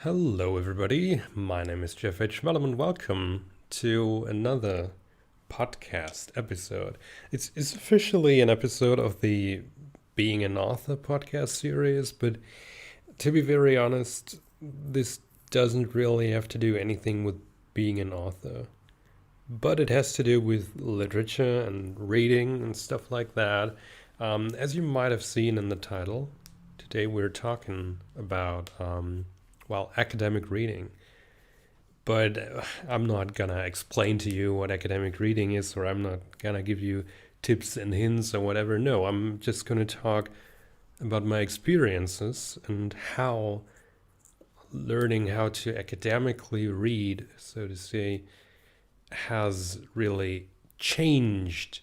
Hello, everybody. My name is Jeff H. Malum, and welcome to another podcast episode. It's officially an episode of the Being an Author podcast series, but to be very honest, this doesn't really have to do anything with being an author. But it has to do with literature and reading and stuff like that. As you might have seen in the title, today we're talking about academic reading. But I'm not gonna explain to you what academic reading is, or I'm not gonna give you tips and hints or whatever. No, I'm just gonna talk about my experiences and how learning how to academically read, so to say, has really changed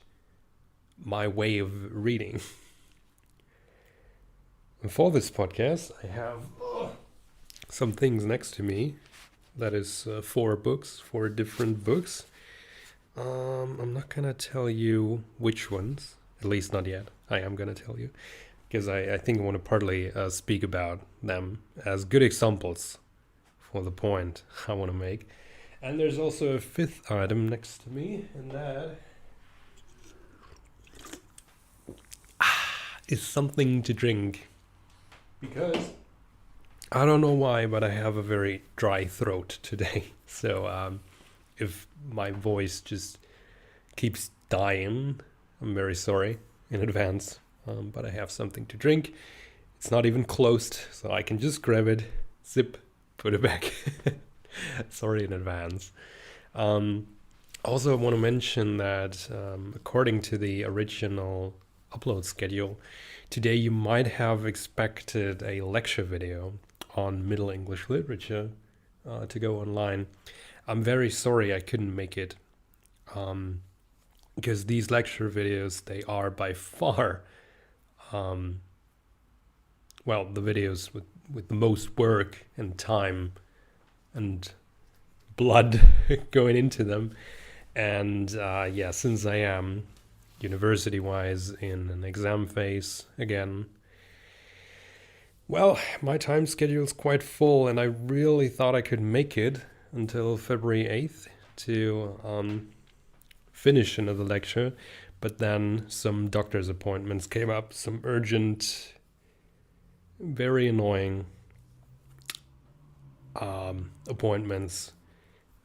my way of reading. And for this podcast, I have some things next to me. That is four different books. I'm not gonna tell you which ones, at least not yet. I am gonna tell you, because I think I want to partly speak about them as good examples for the point I want to make. And there's also a fifth item next to me, and that is something to drink. Because I don't know why, but I have a very dry throat today. So if my voice just keeps dying, I'm very sorry in advance. But I have something to drink. It's not even closed, so I can just grab it, zip, put it back. Sorry in advance. Also, I want to mention that according to the original upload schedule, today you might have expected a lecture video on Middle English literature to go online. I'm very sorry I couldn't make it, because these lecture videos, they are by far the videos with the most work and time and blood going into them. And since I am university-wise in an exam phase again, well, my time schedule is quite full, and I really thought I could make it until February 8th to finish another lecture. But then some doctor's appointments came up, some urgent, very annoying appointments.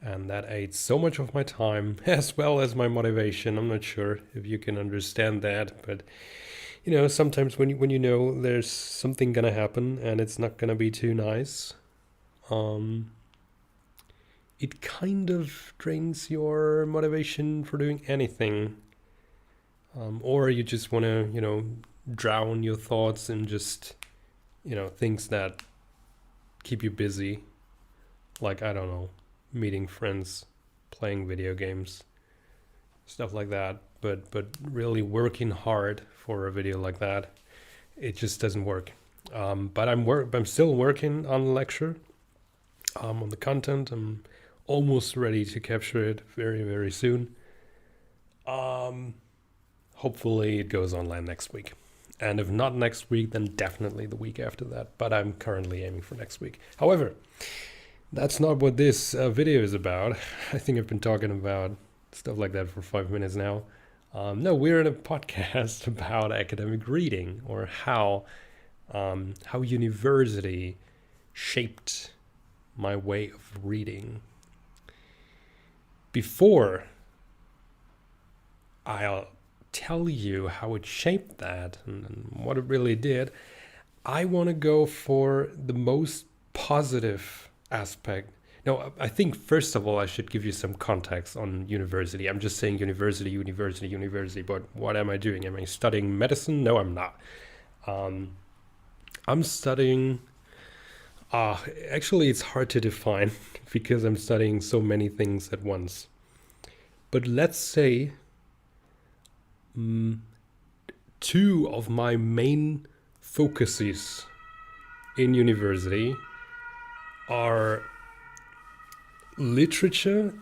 And that ate so much of my time as well as my motivation. I'm not sure if you can understand that, but sometimes when you know there's something gonna happen and it's not gonna be too nice, it kind of drains your motivation for doing anything. Or you just want to, drown your thoughts in just, things that keep you busy. Like, I don't know, meeting friends, playing video games, stuff like that. But really working hard for a video like that, it just doesn't work. But I'm still working on the lecture, on the content. I'm almost ready to capture it very, very soon. Hopefully it goes online next week. And if not next week, then definitely the week after that. But I'm currently aiming for next week. However, that's not what this video is about. I think I've been talking about stuff like that for 5 minutes now. No, we're in a podcast about academic reading, or how university shaped my way of reading. Before I'll tell you how it shaped that and what it really did, I want to go for the most positive aspect. No, I think first of all I should give you some context on university. I'm just saying university, but what am I doing? Am I studying medicine? No, I'm not. I'm studying, actually it's hard to define because I'm studying so many things at once. But let's say two of my main focuses in university are literature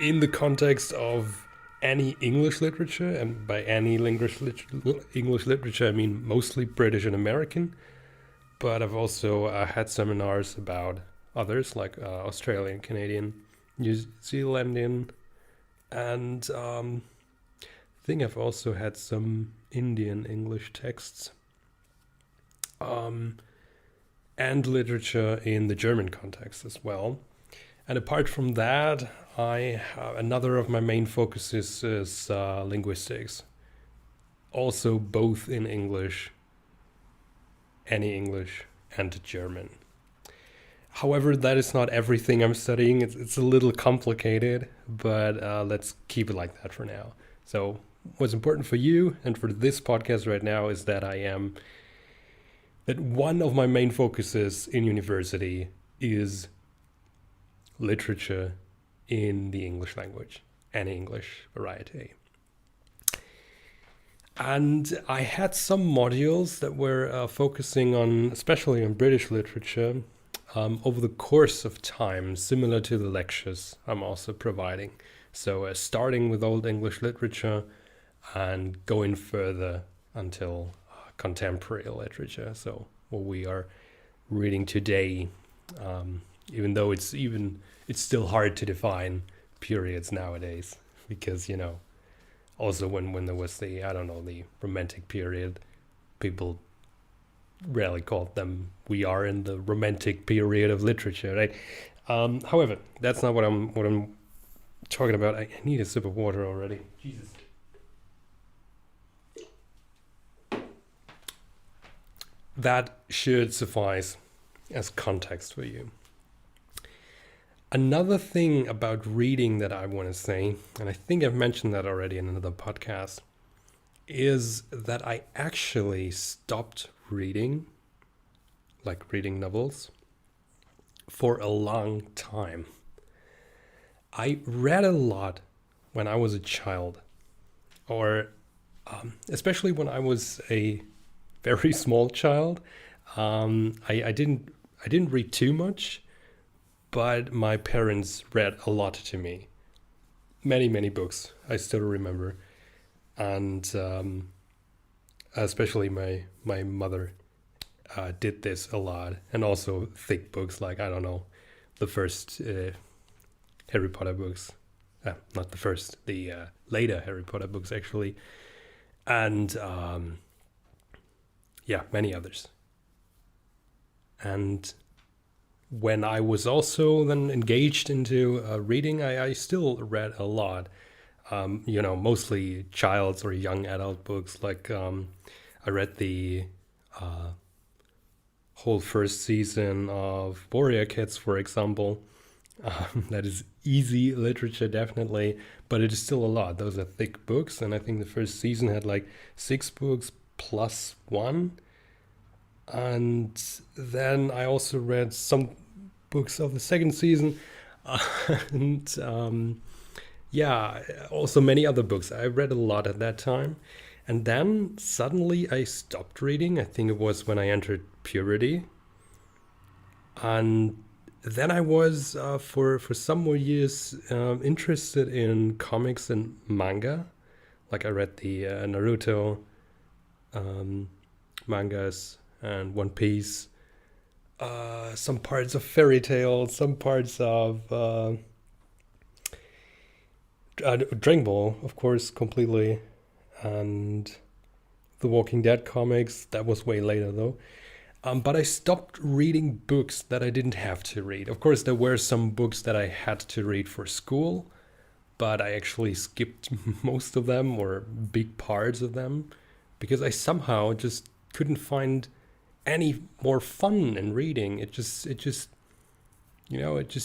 in the context of any English literature, and by any English literature I mean mostly British and American, but I've also had seminars about others like Australian, Canadian, New Zealandian, and I think I've also had some Indian English texts, um, and literature in the German context as well. And apart from that, another of my main focuses is linguistics, also both in English, any English, and German. However, that is not everything I'm studying. It's a little complicated, but let's keep it like that for now. So, what's important for you and for this podcast right now is that one of my main focuses in university is literature in the English language, any English variety. And I had some modules that were focusing on, especially on British literature, over the course of time, similar to the lectures I'm also providing. So starting with Old English literature and going further until contemporary literature. So what we are reading today, even though it's still hard to define periods nowadays, because also when there was the Romantic period, people rarely called them we are in the Romantic period of literature, right? However, that's not what I'm talking about. I need a sip of water already. Jesus. That should suffice as context for you. Another thing about reading that I want to say, and I think I've mentioned that already in another podcast, is that I actually stopped reading, like reading novels, for a long time. I read a lot when I was a child, or especially when I was a very small child. I didn't read too much, but my parents read a lot to me. Many books I still remember, and especially my mother did this a lot, and also thick books like the first Harry Potter books, not the first, the later Harry Potter books actually, and many others. And when I was also then engaged into reading, I still read a lot. Mostly child's or young adult books. Like I read the whole first season of Warrior Cats, for example. That is easy literature, definitely, but it is still a lot. Those are thick books, and I think the first season had like 6 books plus one. And then I also read some books of the second season, and also many other books. I read a lot at that time, and then suddenly I stopped reading. I think it was when I entered puberty, and then I was for some more years interested in comics and manga. Like I read the Naruto mangas and One Piece, some parts of Fairy Tail, some parts of Dragon Ball, of course, completely, and the Walking Dead comics. That was way later though. But I stopped reading books that I didn't have to read. Of course, there were some books that I had to read for school, but I actually skipped most of them or big parts of them because I somehow just couldn't find any more fun in reading. It just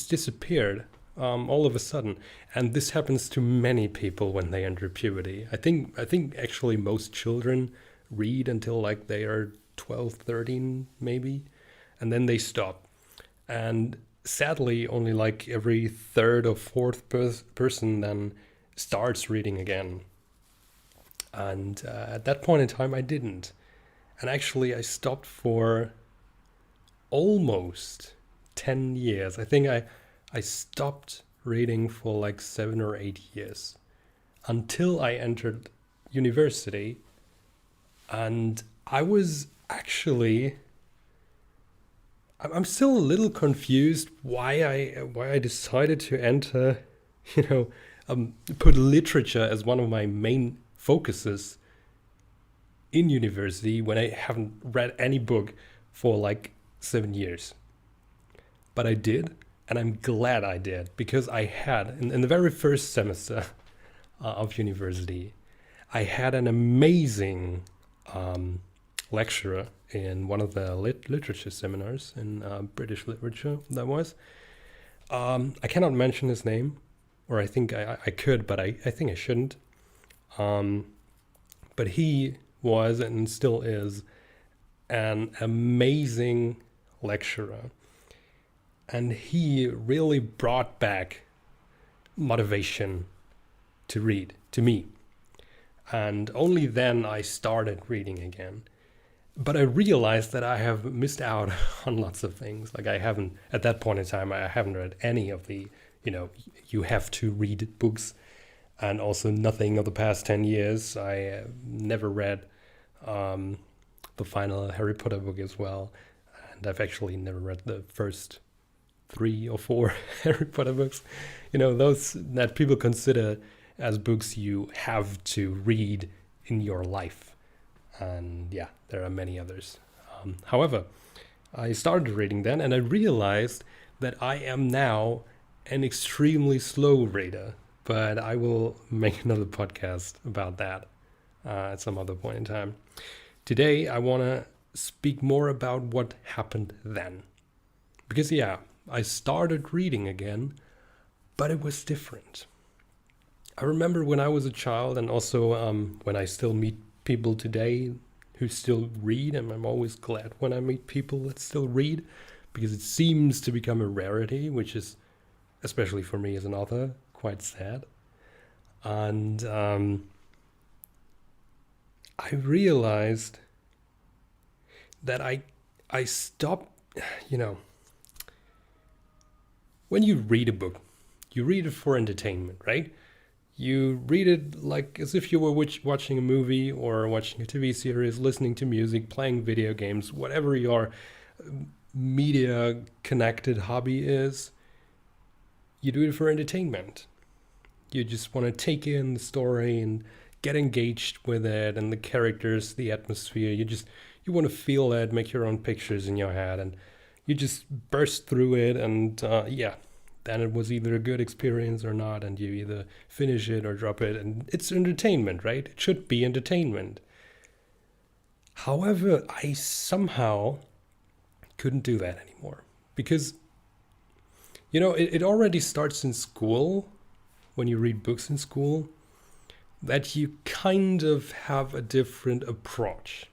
disappeared all of a sudden. And this happens to many people when they enter puberty. I think actually most children read until like they are 12, 13 maybe, and then they stop. And sadly, only like every third or fourth person then starts reading again. And at that point in time, I didn't. And actually, I stopped for almost 10 years. I think I stopped reading for like 7 or 8 years until I entered university. And I was actually I'm still a little confused why I decided to enter, you know, put literature as one of my main focuses in university when I haven't read any book for like 7 years. But I did, and I'm glad I did because I had in the very first semester of university, I had an amazing um, lecturer in one of the literature seminars in British literature. That was. I cannot mention his name, or I think I could, but I think I shouldn't. Um, but he was and still is an amazing lecturer. And he really brought back motivation to read to me. And only then I started reading again. But I realized that I have missed out on lots of things. Like I haven't, at that point in time, I haven't read any of the, you have to read books, and also nothing of the past 10 years. I never read the final Harry Potter book as well. And I've actually never read the first 3 or 4 Harry Potter books. Those that people consider as books you have to read in your life. And yeah, there are many others. However, I started reading then and I realized that I am now an extremely slow reader, but I will make another podcast about that at some other point in time. Today, I want to speak more about what happened then. Because, yeah, I started reading again, but it was different. I remember when I was a child, and also when I still meet people today who still read, and I'm always glad when I meet people that still read, because it seems to become a rarity, which is, especially for me as an author, quite sad. And I realized that I stopped, when you read a book, you read it for entertainment, right? You read it like as if you were watching a movie or watching a TV series, listening to music, playing video games, whatever your media connected hobby is. You do it for entertainment. You just want to take in the story and get engaged with it and the characters, the atmosphere. You want to feel it, make your own pictures in your head, and you just burst through it. And then it was either a good experience or not, and you either finish it or drop it. And it's entertainment, right? It should be entertainment. However, I somehow couldn't do that anymore because, it already starts in school when you read books in school, that you kind of have a different approach.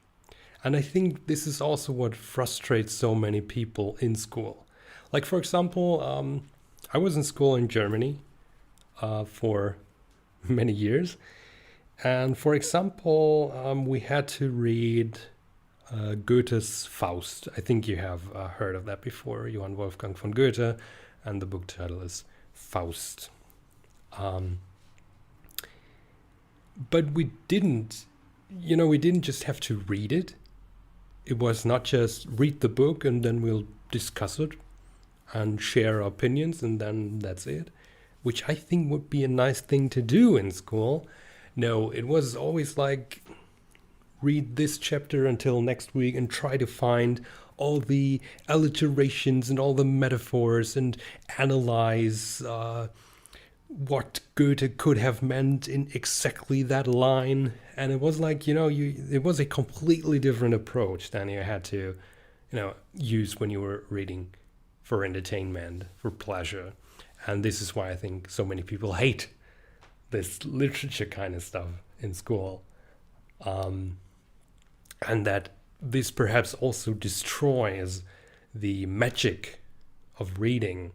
And I think this is also what frustrates so many people in school. Like, for example, I was in school in Germany for many years. And for example, we had to read Goethe's Faust. I think you have heard of that before, Johann Wolfgang von Goethe, and the book title is Faust. But we didn't just have to read it. It was not just read the book and then we'll discuss it and share our opinions and then that's it, which I think would be a nice thing to do in school. No, it was always like, read this chapter until next week and try to find all the alliterations and all the metaphors and analyze what Goethe could have meant in exactly that line. And it was like, it was a completely different approach than you had to, use when you were reading for entertainment, for pleasure. And this is why I think so many people hate this literature kind of stuff in school. And that this perhaps also destroys the magic of reading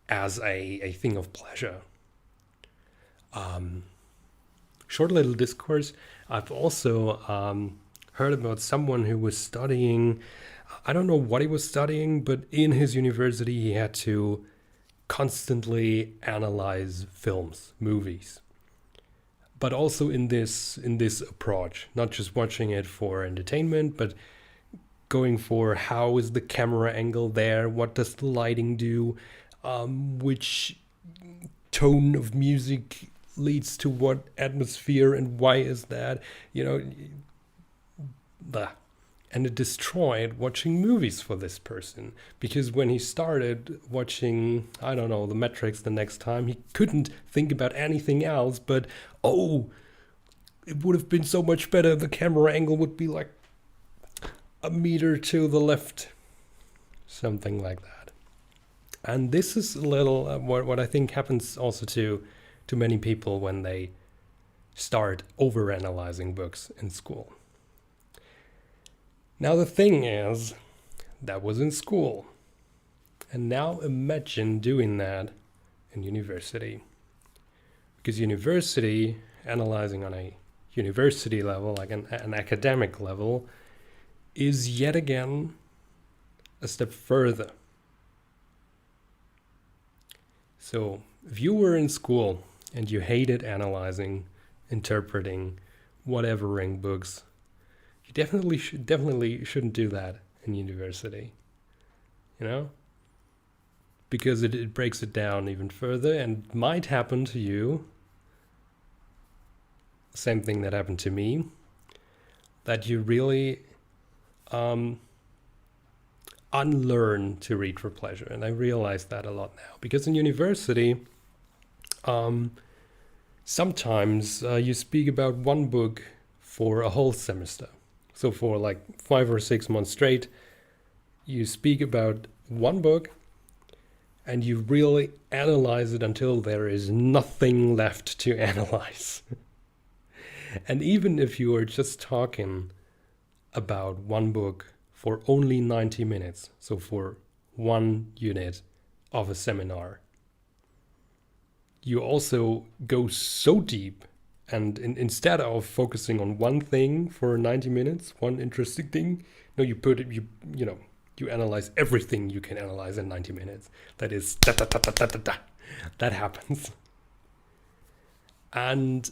as a thing of pleasure. Short little discourse. I've also heard about someone who was studying, I don't know what he was studying, but in his university he had to constantly analyze films, movies. But also in this approach, not just watching it for entertainment, but going for how is the camera angle there, what does the lighting do, which tone of music leads to what atmosphere, and why is that, you know, blah. And it destroyed watching movies for this person, because when he started watching, I don't know, The Matrix the next time, he couldn't think about anything else but, oh, it would have been so much better if the camera angle would be like a meter to the left, something like that. And this is a little what I think happens also to many people when they start overanalyzing books in school. Now the thing is, that was in school. And now imagine doing that in university. Because university, analyzing on a university level, like an academic level, is yet again a step further. So if you were in school and you hated analyzing, interpreting, whatevering books, you definitely shouldn't do that in university, you know, because it breaks it down even further and might happen to you. Same thing that happened to me, that you really unlearn to read for pleasure. And I realize that a lot now, because in university, sometimes you speak about one book for a whole semester. So for like 5 or 6 months straight, you speak about one book and you really analyze it until there is nothing left to analyze. And even if you are just talking about one book for only 90 minutes, so for one unit of a seminar, you also go so deep. And instead of focusing on one thing for 90 minutes, one interesting thing, no, you analyze everything you can analyze in 90 minutes. That is da da da da da da da. That happens. And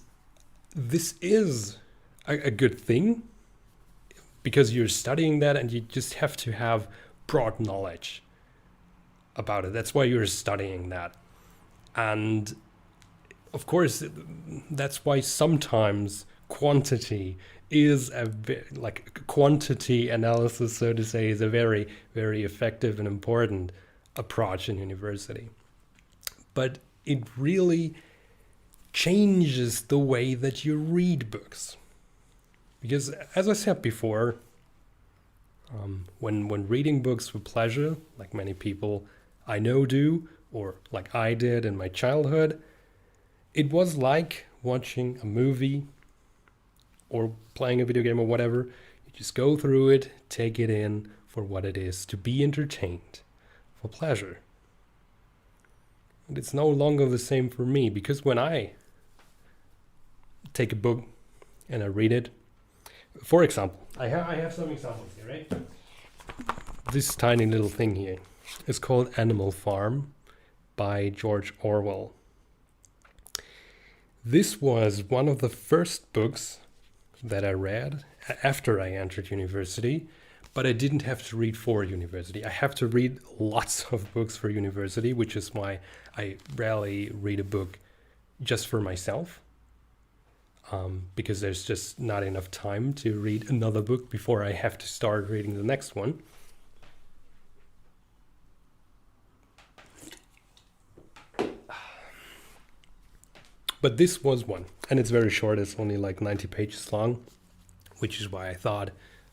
this is a good thing, because you're studying that and you just have to have broad knowledge about it. That's why you're studying that. And of course, that's why sometimes quantity is quantity analysis, so to say, is a very, very effective and important approach in university. But it really changes the way that you read books. Because as I said before, when reading books for pleasure, like many people I know do, or like I did in my childhood, it was like watching a movie or playing a video game or whatever. You just go through it, take it in for what it is, to be entertained, for pleasure. And it's no longer the same for me, because when I take a book and I read it, for example, I have some examples here, right? This tiny little thing here is called Animal Farm by George Orwell. This was one of the first books that I read after I entered university, but I didn't have to read for university. I have to read lots of books for university, which is why I rarely read a book just for myself, because there's just not enough time to read another book before I have to start reading the next one. But this was one, and it's very short. It's only like 90 pages long, which is why I thought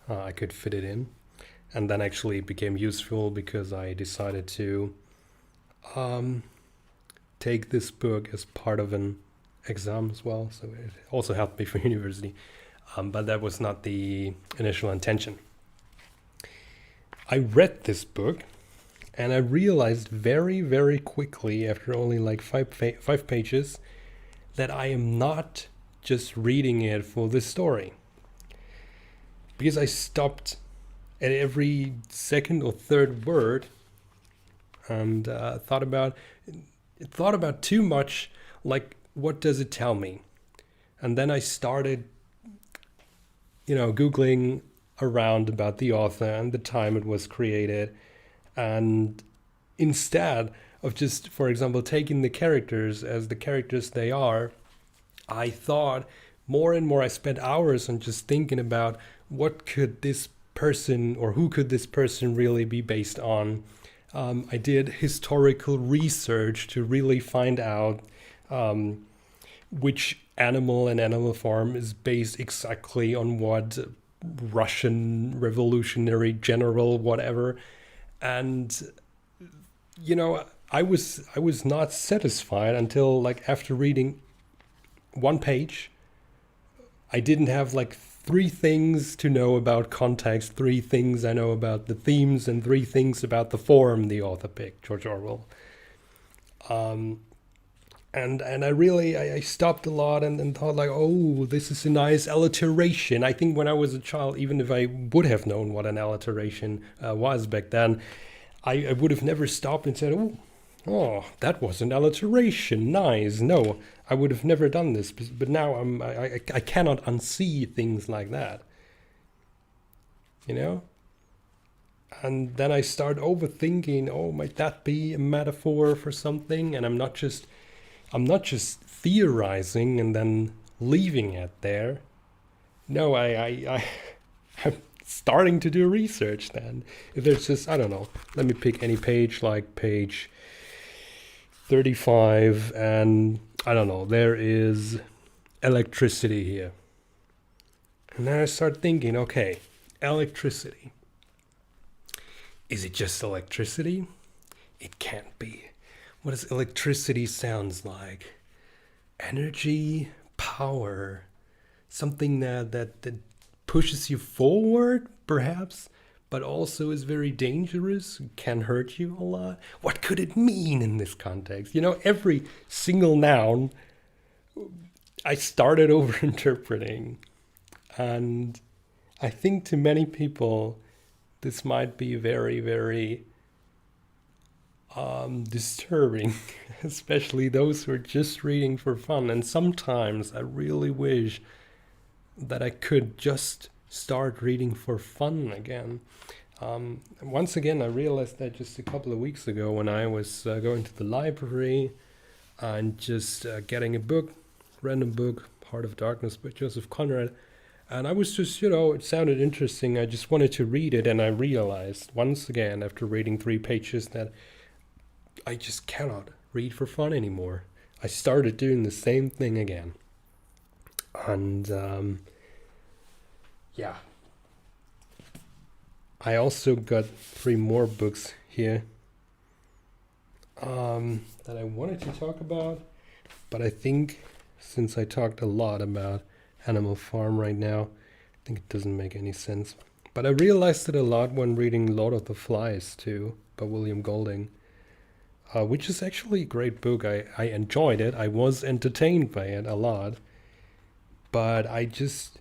I could fit it in. And then actually it became useful because I decided to take this book as part of an exam as well. So it also helped me for university, but that was not the initial intention. I read this book and I realized very, very quickly, after only like five pages, that I am not just reading it for the story. Because I stopped at every second or third word and thought about too much, like, what does it tell me? And then I started, Googling around about the author and the time it was created. And instead of just, for example, taking the characters as the characters they are, I thought more and more, I spent hours on just thinking about what could this person or who could this person really be based on. I did historical research to really find out which animal and animal farm is based exactly on what Russian revolutionary general, whatever. And I was not satisfied until like after reading one page. I didn't have like three things to know about context, three things I know about the themes, and three things about the form the author picked, George Orwell. Um, and I stopped a lot and thought like, oh, this is a nice alliteration. I think when I was a child, even if I would have known what an alliteration was back then, I would have never stopped and said, oh, that was an alliteration. Nice. No, I would have never done this. But now I cannot unsee things like that, you know? And then I start overthinking, oh, might that be a metaphor for something? And I'm not just theorizing and then leaving it there. No, I'm starting to do research then. If there's just, I don't know, let me pick any page, like page 35, and I don't know, there is electricity here. And then I start thinking, okay, electricity. Is it just electricity? It can't be. What does electricity sounds like? Energy, power, something that pushes you forward, perhaps, but also is very dangerous, can hurt you a lot. What could it mean in this context? Every single noun I started over interpreting. And I think to many people, this might be very, very disturbing, especially those who are just reading for fun. And sometimes I really wish that I could just start reading for fun again. Once again, I realized that just a couple of weeks ago when I was going to the library and just getting a book, random book, Heart of Darkness by Joseph Conrad. And I was just, it sounded interesting. I just wanted to read it. And I realized once again, after reading 3 pages, that I just cannot read for fun anymore. I started doing the same thing again. And yeah. I also got 3 more books here that I wanted to talk about. But I think since I talked a lot about Animal Farm right now, I think it doesn't make any sense. But I realized it a lot when reading Lord of the Flies too, by William Golding, which is actually a great book. I enjoyed it. I was entertained by it a lot. But I just,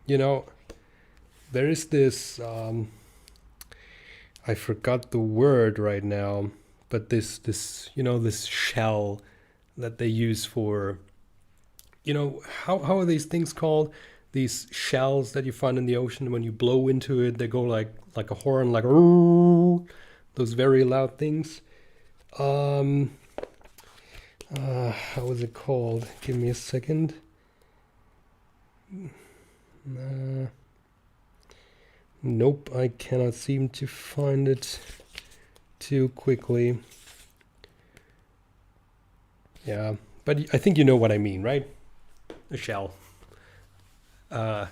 there is this, I forgot the word right now, but this shell that they use for, how are these things called? These shells that you find in the ocean, when you blow into it, they go like a horn, like "Ooh," those very loud things. How was it called? Give me a second. Nope, I cannot seem to find it too quickly. Yeah, but I think you know what I mean, right? A shell. I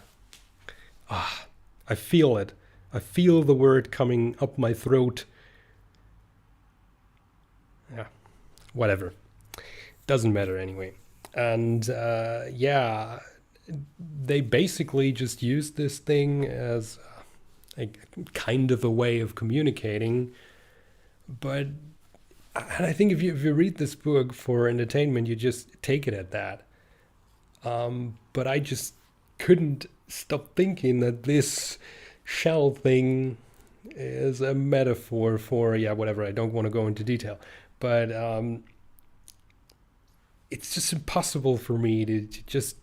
feel it. I feel the word coming up my throat. Yeah, whatever. Doesn't matter anyway. And yeah, they basically just use this thing as a kind of a way of communicating. But and I think if you read this book for entertainment, you just take it at that. But I just couldn't stop thinking that this shell thing is a metaphor for, yeah, whatever. I don't want to go into detail, but it's just impossible for me to just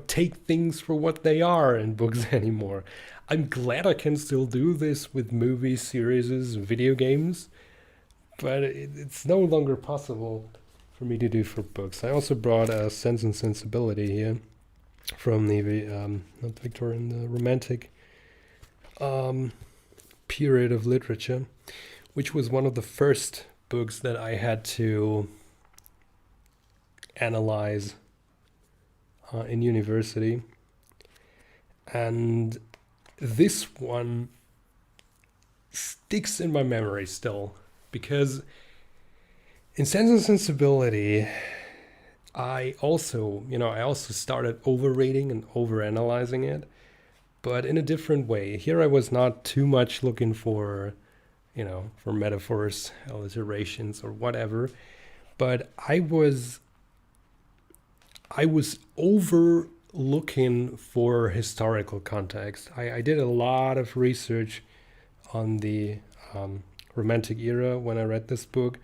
take things for what they are in books anymore. I'm glad I can still do this with movies, series, video games, but it's no longer possible for me to do for books. I also brought Sense and Sensibility here from the not the Victorian, the Romantic period of literature, which was one of the first books that I had to analyze in university. And this one sticks in my memory still, because in Sense and Sensibility, I also started overrating and overanalyzing it, but in a different way. Here I was not too much looking for, for metaphors, alliterations, or whatever, but I was over looking for historical context. I did a lot of research on the Romantic era when I read this book.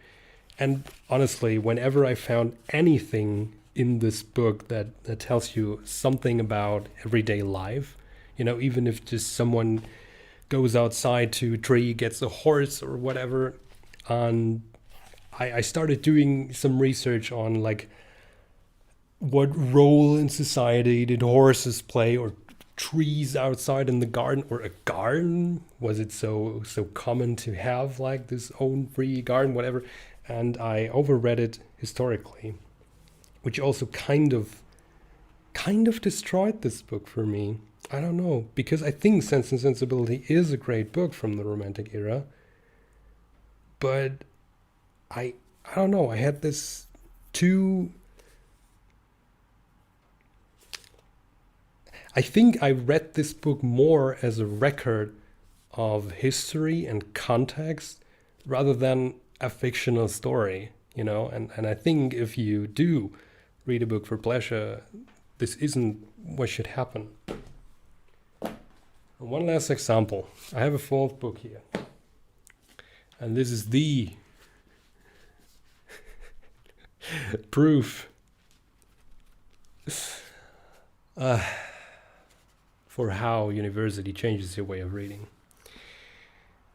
And honestly, whenever I found anything in this book that tells you something about everyday life, even if just someone goes outside to a tree, gets a horse or whatever, and I started doing some research on like what role in society did horses play, or trees outside in the garden, or a garden? Was it so common to have like this own free garden, whatever? And I overread it historically, which also kind of destroyed this book for me. I don't know, because I think Sense and Sensibility is a great book from the Romantic era, but I don't know. I had this too. I think I read this book more as a record of history and context rather than a fictional story, and I think if you do read a book for pleasure, this isn't what should happen. One last example. I have a fourth book here, and this is the proof for how university changes your way of reading.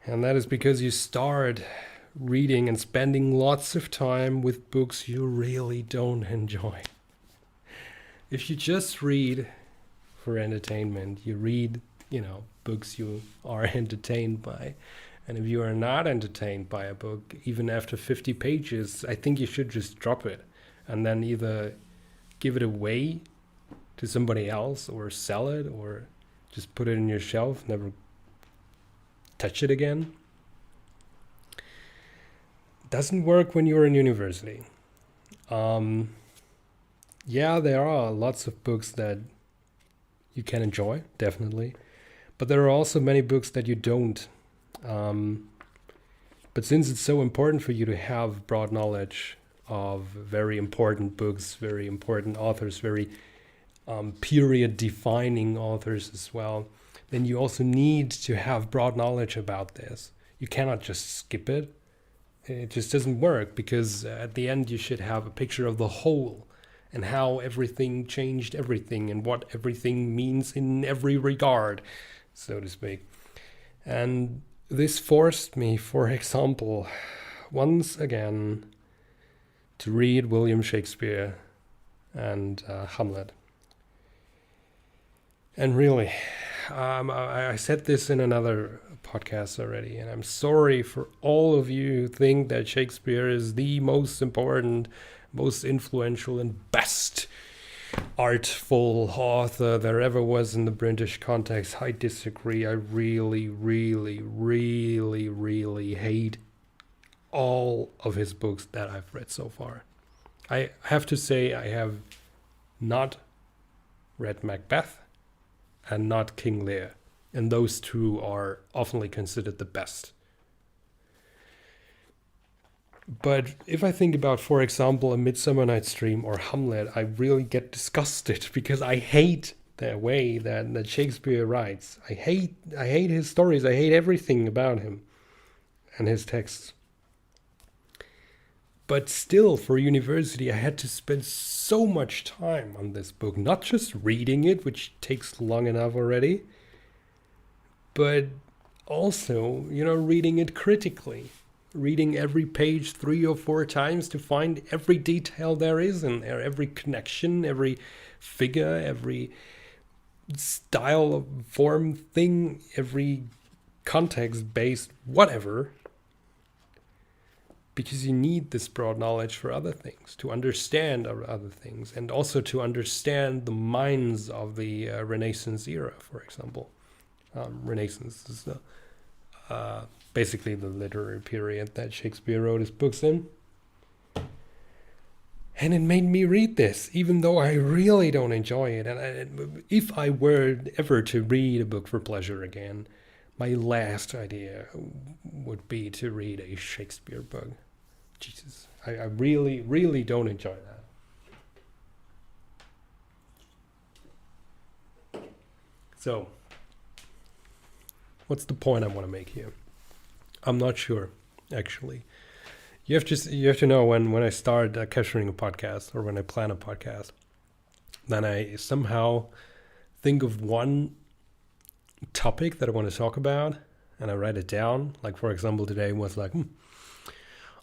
And that is because you start reading and spending lots of time with books you really don't enjoy. If you just read for entertainment, you read, books you are entertained by. And if you are not entertained by a book, even after 50 pages, I think you should just drop it and then either give it away to somebody else, or sell it, or just put it in your shelf, never touch it again. Doesn't work when you're in university. Yeah, there are lots of books that you can enjoy, definitely, but there are also many books that you don't. But since it's so important for you to have broad knowledge of very important books, very important authors, very period defining authors as well, then you also need to have broad knowledge about this. You cannot just skip it. It just doesn't work, because at the end you should have a picture of the whole and how everything changed everything and what everything means in every regard, so to speak. And this forced me, for example, once again to read William Shakespeare and Hamlet. And really, I said this in another podcast already, and I'm sorry for all of you who think that Shakespeare is the most important, most influential, and best artful author there ever was in the British context. I disagree. I really, really, really, really hate all of his books that I've read so far. I have to say I have not read Macbeth and not King Lear, and those two are often considered the best. But if I think about, for example, A Midsummer Night's Dream or Hamlet, I really get disgusted, because I hate the way that Shakespeare writes. I hate his stories. I hate everything about him and his texts. But still, for university, I had to spend so much time on this book, not just reading it, which takes long enough already, but also, reading it critically, reading every page 3 or 4 times to find every detail there is in there, every connection, every figure, every style of form thing, every context based whatever, because you need this broad knowledge for other things, to understand other things, and also to understand the minds of the Renaissance era, for example. Renaissance is basically the literary period that Shakespeare wrote his books in. And it made me read this, even though I really don't enjoy it. And if I were ever to read a book for pleasure again, my last idea would be to read a Shakespeare book. Jesus, I really, really don't enjoy that. So, what's the point I want to make here? I'm not sure, actually. You have to know when I start capturing a podcast or when I plan a podcast, then I somehow think of one topic that I want to talk about and I write it down. Like, for example, today was like,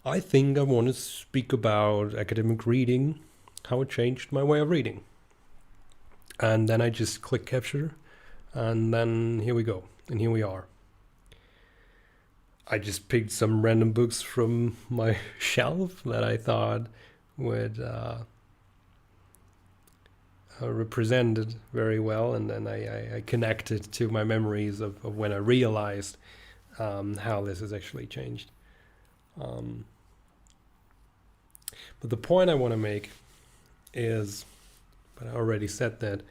I think I want to speak about academic reading, how it changed my way of reading. And then I just click capture, and then here we go, and here we are. I just picked some random books from my shelf that I thought would represent it very well, and then I connected to my memories of when I realized how this has actually changed. But the point I want to make is, but I already said that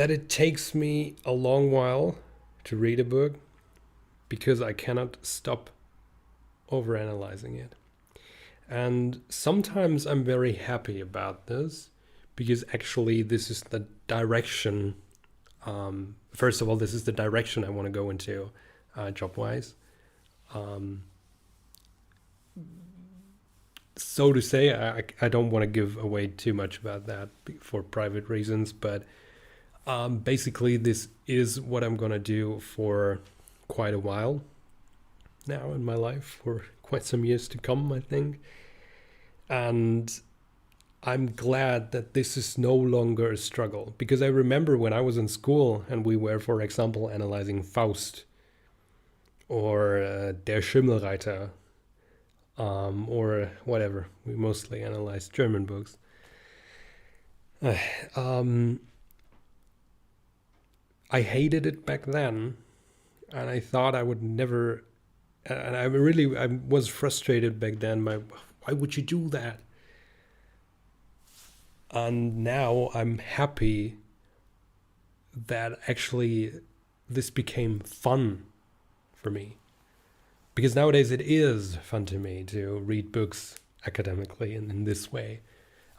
it takes me a long while to read a book because I cannot stop overanalyzing it. And sometimes I'm very happy about this because actually this is the direction. First of all, this is the direction I want to go into job-wise. So to say, I don't want to give away too much about that for private reasons, but basically this is what I'm going to do for quite a while now in my life, for quite some years to come, I think. And I'm glad that this is no longer a struggle, because I remember when I was in school and we were, for example, analyzing Faust or Der Schimmelreiter, or whatever. We mostly analyzed German books. I hated it back then, and I thought I would never. And I was frustrated back then. Why would you do that? And now I'm happy that actually this became fun for me. Because nowadays it is fun to me to read books academically and in this way.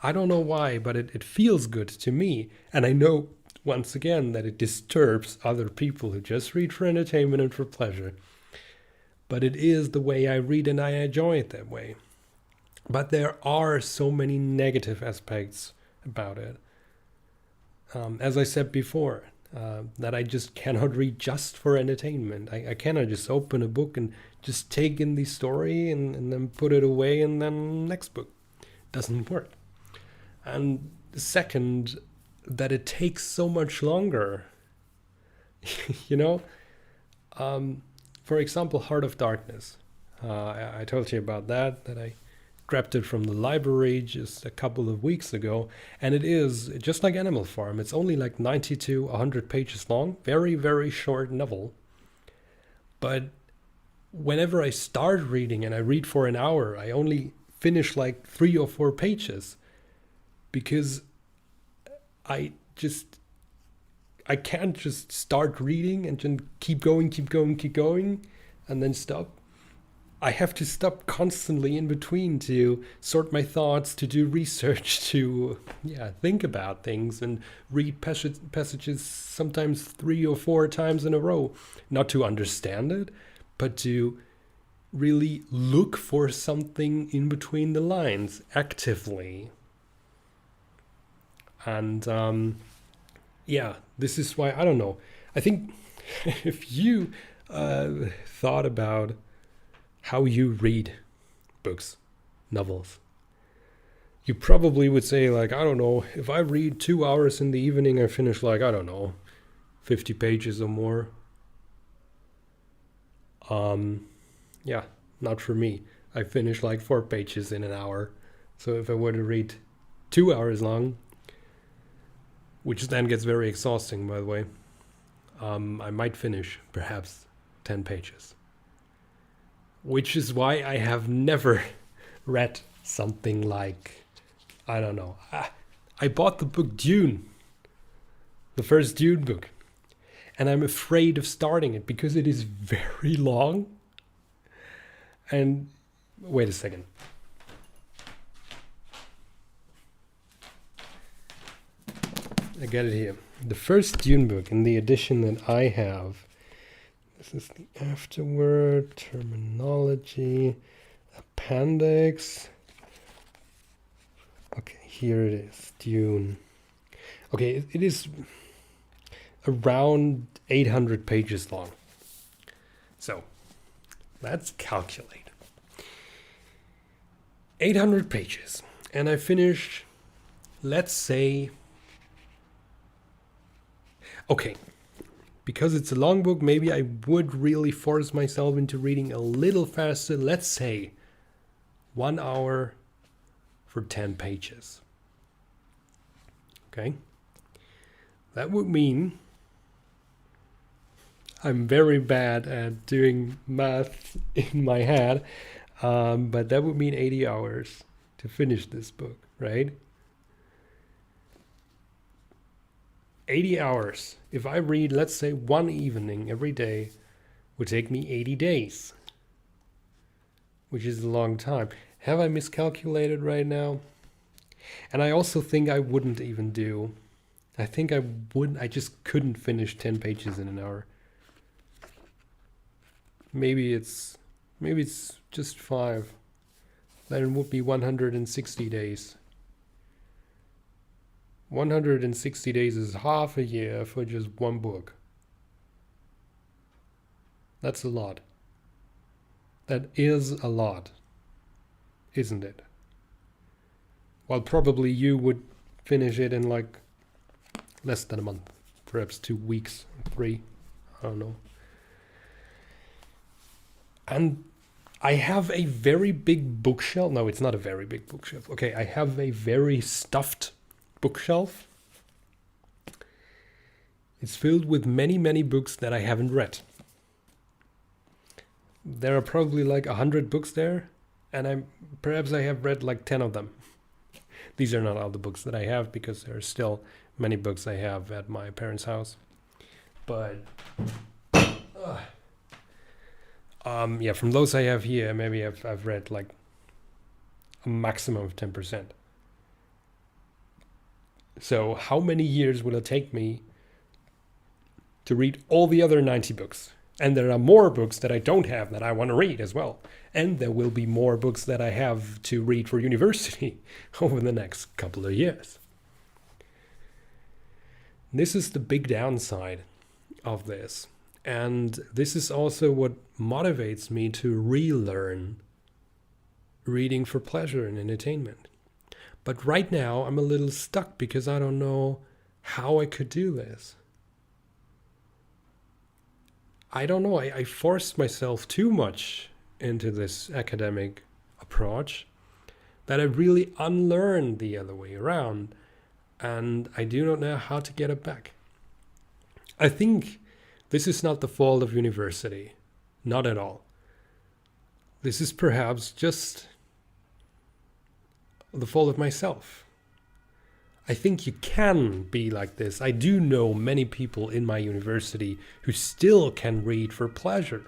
I don't know why, but it feels good to me. And I know, once again, that it disturbs other people who just read for entertainment and for pleasure. But it is the way I read, and I enjoy it that way. But there are so many negative aspects about it. As I said before, that I just cannot read just for entertainment. I cannot just open a book and just take in the story and then put it away and then next book. Doesn't work. And second, that it takes so much longer. For example, Heart of Darkness. I told you about that I grabbed it from the library just a couple of weeks ago, and it is just like Animal Farm. It's only like 90 to 100 pages long, very, very short novel. But whenever I start reading and I read for an hour, I only finish like 3 or 4 pages because I can't just start reading and then keep going, and then stop. I have to stop constantly in between to sort my thoughts, to do research, to think about things and read passages sometimes 3 or 4 times in a row. Not to understand it, but to really look for something in between the lines actively. And yeah, this is why, I don't know. I think if you thought about how you read books, novels, you probably would say, like, I don't know, if I read 2 hours in the evening, I finish, like, I don't know, 50 pages or more. Yeah, not for me. I finish like 4 pages in an hour. So if I were to read 2 hours long, which then gets very exhausting, by the way, I might finish perhaps 10 pages. Which is why I have never read something like, I don't know. I bought the book Dune, the first Dune book, and I'm afraid of starting it because it is very long. And wait a second. I get it here. The first Dune book in the edition that I have. This is the afterword, terminology, appendix. Okay, here it is, Dune. Okay, it is around 800 pages long. So, let's calculate. 800 pages. And I finish, let's say, okay, because it's a long book, maybe I would really force myself into reading a little faster. Let's say 1 hour for 10 pages. Okay? That would mean I'm very bad at doing math in my head, but that would mean 80 hours to finish this book, right? 80 hours. If I read, let's say, one evening every day, would take me 80 days, which is a long time. Have I miscalculated right now? And I also think I wouldn't even do. I think I wouldn't. I just couldn't finish 10 pages in an hour. Maybe it's just 5. Then it would be 160 days. 160 days is half a year for just one book. That's a lot. That is a lot, isn't it? Well, probably you would finish it in like less than a month, perhaps 2 weeks, 3, I don't know. And I have a very big bookshelf. No, it's not a very big bookshelf. Okay, I have a very stuffed bookshelf. It's filled with many, many books that I haven't read. There are probably like 100 books there, and perhaps I have read like 10 of them. These are not all the books that I have, because there are still many books I have at my parents' house. But yeah, from those I have here, maybe I've read like a maximum of 10%. So how many years will it take me to read all the other 90 books? And there are more books that I don't have that I want to read as well. And there will be more books that I have to read for university over the next couple of years. This is the big downside of this. And this is also what motivates me to relearn reading for pleasure and entertainment. But right now I'm a little stuck because I don't know how I could do this. I don't know. I forced myself too much into this academic approach that I really unlearned the other way around. And I do not know how to get it back. I think this is not the fault of university. Not at all. This is perhaps just the fault of myself. I think you can be like this. I do know many people in my university who still can read for pleasure.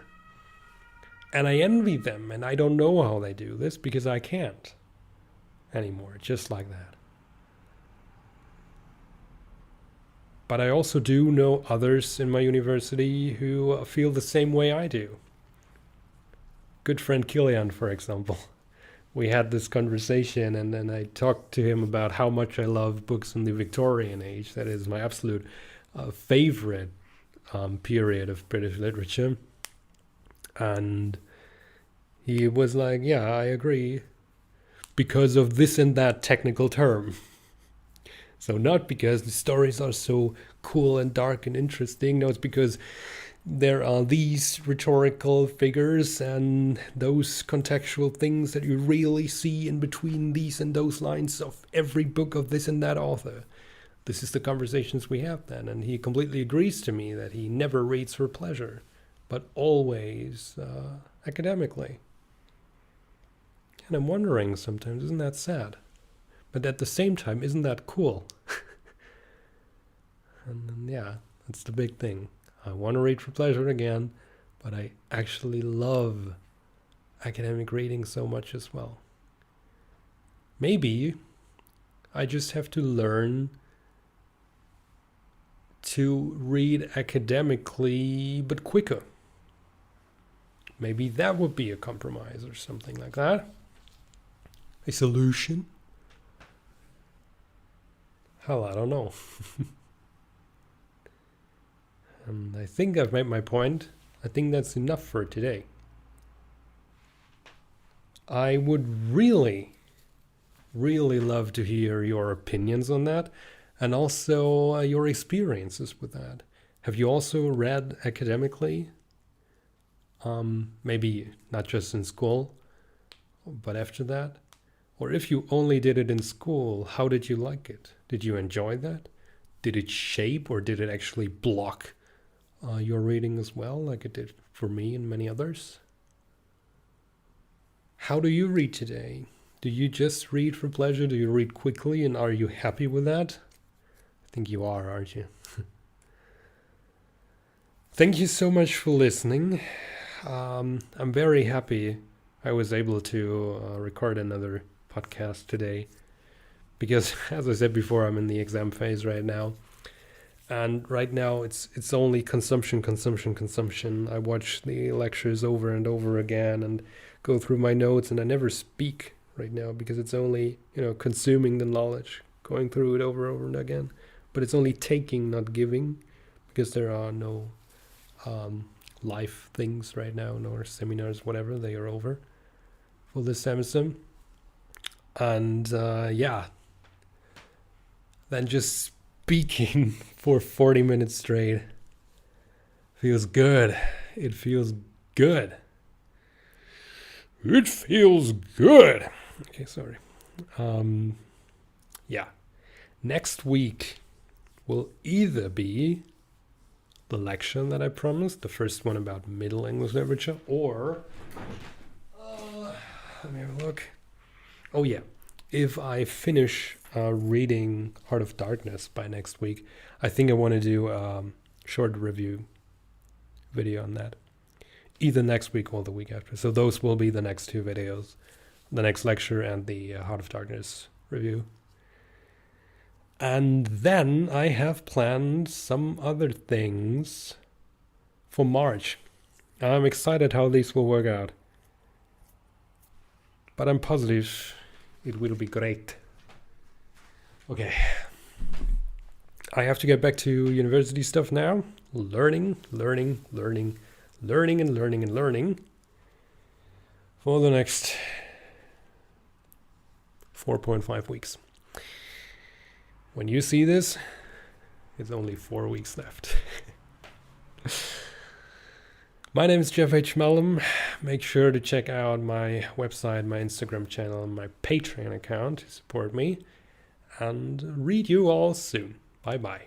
And I envy them, and I don't know how they do this because I can't anymore, just like that. But I also do know others in my university who feel the same way I do. good friend Kilian, for example. We had this conversation, and then I talked to him about how much I love books in the Victorian age. That is my absolute favorite period of British literature. And he was like, yeah, I agree, because of this and that technical term. So not because the stories are so cool and dark and interesting. No, it's because there are these rhetorical figures and those contextual things that you really see in between these and those lines of every book of this and that author. This is the conversations we have then. And he completely agrees to me that he never reads for pleasure, but always academically. And I'm wondering sometimes, isn't that sad? But at the same time, isn't that cool? And then, yeah, that's the big thing. I want to read for pleasure again, but I actually love academic reading so much as well. Maybe I just have to learn to read academically, but quicker. Maybe that would be a compromise or something like that. A solution? Hell, I don't know. And I think I've made my point. I think that's enough for today. I would really, really love to hear your opinions on that, and also your experiences with that. Have you also read academically? Maybe not just in school, but after that? Or if you only did it in school, how did you like it? Did you enjoy that? Did it shape, or did it actually block your reading as well, like it did for me and many others? How do you read today? Do you just read for pleasure? Do you read quickly, and are you happy with that? I think you are, aren't you? Thank you so much for listening. I'm very happy I was able to record another podcast today, because as I said before, I'm in the exam phase right now. And right now it's only consumption. I watch the lectures over and over again and go through my notes, and I never speak right now because it's only, consuming the knowledge, going through it over and over again. But it's only taking, not giving, because there are no live things right now, nor seminars, whatever. They are over for this semester. And then just speaking for 40 minutes straight feels good. It feels good. It feels good. Okay, sorry. Next week will either be the lecture that I promised, the first one about Middle English literature, or let me have a look. Oh yeah, if I finish reading Heart of Darkness by next week, I think I want to do a short review video on that, either next week or the week after. So those will be the next two videos, the next lecture and the Heart of Darkness review. And then I have planned some other things for March. I'm excited how these will work out, but I'm positive it will be great. Okay, I have to get back to university stuff now. Learning for the next 4.5 weeks. When you see this, it's only 4 weeks left. My name is Jeff H. Malum. Make sure to check out my website, my Instagram channel, and my Patreon account to support me. And read you all soon. Bye-bye.